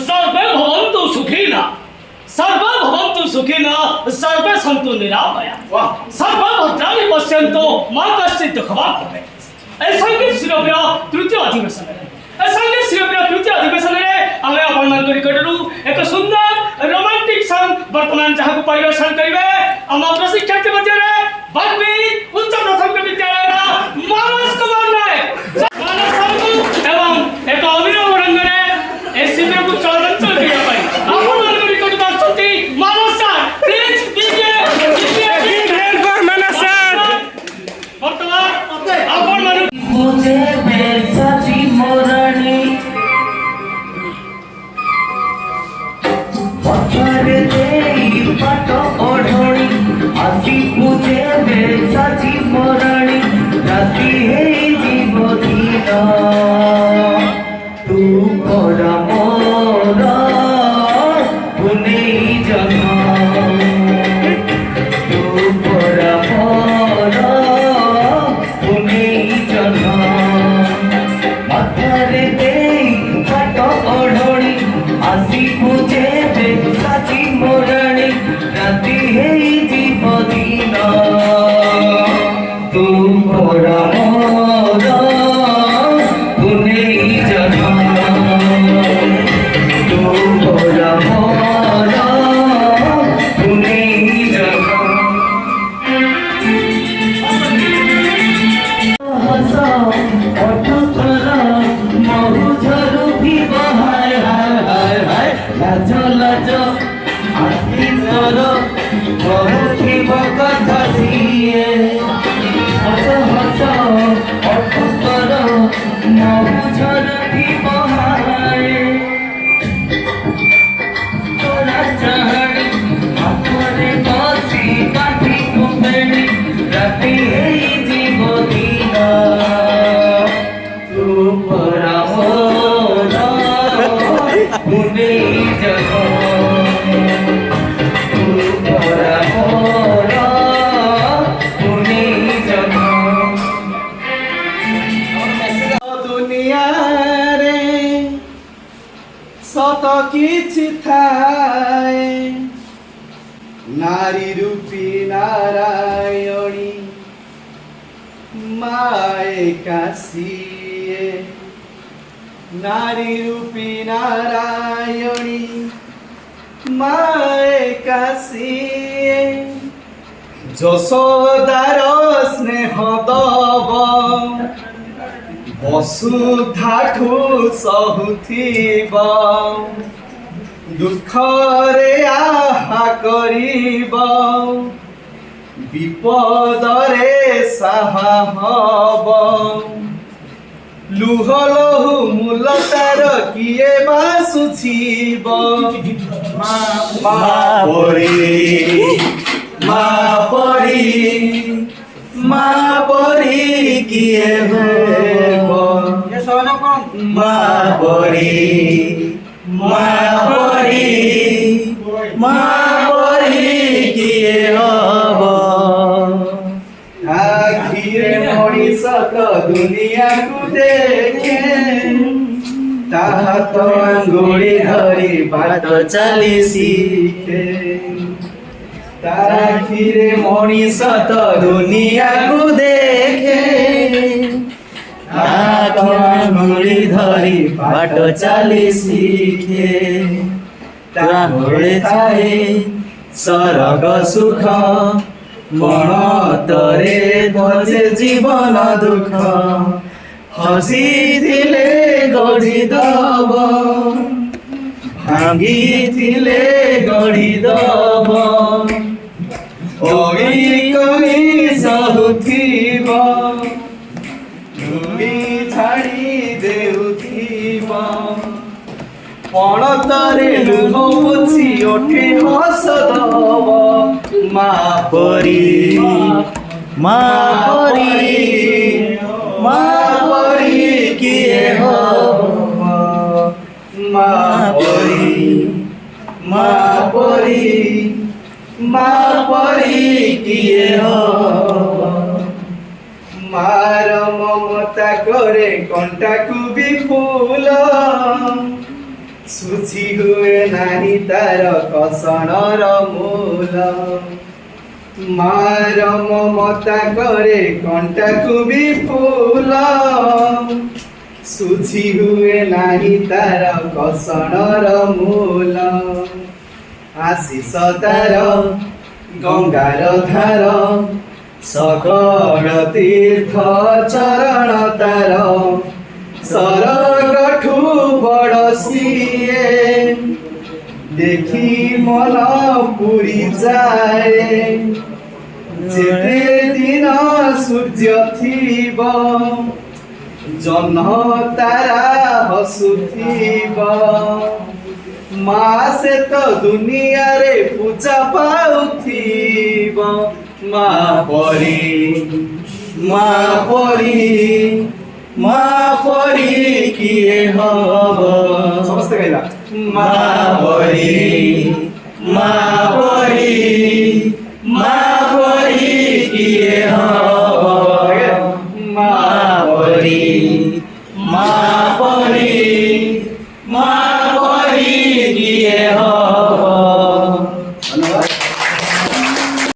सर्वे भवन्तु सुखिनः सर्वे भवन्तु सुखिनः सर्वे सन्तु निरामया सर्वे भद्राणि पश्यन्तु मा कश्चित् दुःखभाग् भवेत्। এই সংগীত শিরোপীর তৃতীয় অধিবেশনের তৃতীয় অধিবেশনের আমি আপনার নিকটରୁ এক সুন্দর রোমান্টিক সং বর্তমান যাহা পরিবেশন করবে আমার প্রশিক্ষার্থী মধ্যে বাগ্মী উচ্চ প্রাথমিক বিদ্যালয়ের মানস কুমার নায়ক এবং এক অভিনব রঙ্গনে এই শিবিরକୁ চলঞ্চল କରିବା ପାଇଁ ଆପଣମାନଙ୍କ ନିକଟକୁ ଆସୁଛନ୍ତି ମାନସ ସାର୍ ପ୍ଲିଜ୍ ବର୍ତ୍ତମାନ ଆପଣମାନେ मुझे बेसाची मोरणी पथरे देई पाट ओढ़णी आसी मुझे बेसाची मोरणी राती है जीव दिन तू बड़ा मोरा पुने जन्म तू बड़ा मोरा पुने माथारे देई पाट ओढ़णी आसी मुझे बेसाची मोरणी राती है जीव दिन तू बड़ा मोरा पुने जन्म तू बड़ा मोरा पुने जन्म लाज आखि तोर बहुथिब कथा सिए हस हस अठ तोर महुझर थिब हाय तोरा चाहणी हाथरे बसी काठी कुंबेणी राति हेई जीव दिन तू परा मोरा पुने सत किछि थाए नारी रूपी नारायणी माए कासिए नारी रूपी नारायणी माए कासिए যশোদার স্নেহ দব বসুধাঠু সহুথিব দুঃখরে আহা করিব বিপদরে সাহা হব লুহ লহু মূল তার কিয়ে বাসুছিব মা পরি কিয়ে হব মা পরি কিয়ে হব আখিরে মଣିষ তো দুনিয়াକୁ দেখে তাহা তো আঙ্গুଳି ধরি বাଟ চালি শিখে তাখিরে মଣିষ তো দুনিয়াକୁ দেখে হাত আঙ্গুଳି ধরি বাট চালি শিখে তাহলে ଥାଏ স্বর্গ সুখ মনতরে ধরে জীবন দুঃখ হসিଥିଲେ গড়ি দব ভাঙিଥିଲେ গড়ি দব ওই কই সহুথিব তুমি ছাড়ি দেউথিব পণতরে লুহ পୋଛି ওঠে হস দব মা পরি কিয়ে হব মা পরি কিয়ে হব মার মমতা করে কণ্টাকু বিপুল ସୁଝି ହୁଏ ନାହିଁ ତାର କଷଣର ମୂଲ ମାର ମମତା କରେ କଣ୍ଟାକୁ ବି ଫୁଲ ସୁଝି ହୁଏ ନାହିଁ ତାର କଷଣର ମୂଲ ଆଶିଷ ତାର ଗଙ୍ଗାର ଧାର ସକଳ ତୀର୍ଥ ଚରଣ ତାର ସରଗଠୁ ବଡ଼ ସିଏ ଦେଖି ମନ ପୁରି ଯାଏ ଯେତେ ଦିନ ସୂର୍ଯ୍ୟ ଥିବ ଜହ୍ନ ତାରା ହସୁଥିବ ମା ସେ ତ ଦୁନିଆରେ ପୂଜା ପାଉଥିବ ମା ପରି ମା ପରି କିଏ ହବ ସମସ୍ତେ ଗାଇବା ମା ପରି କିଏ ହବ ମା ପରି କିଏ ହବ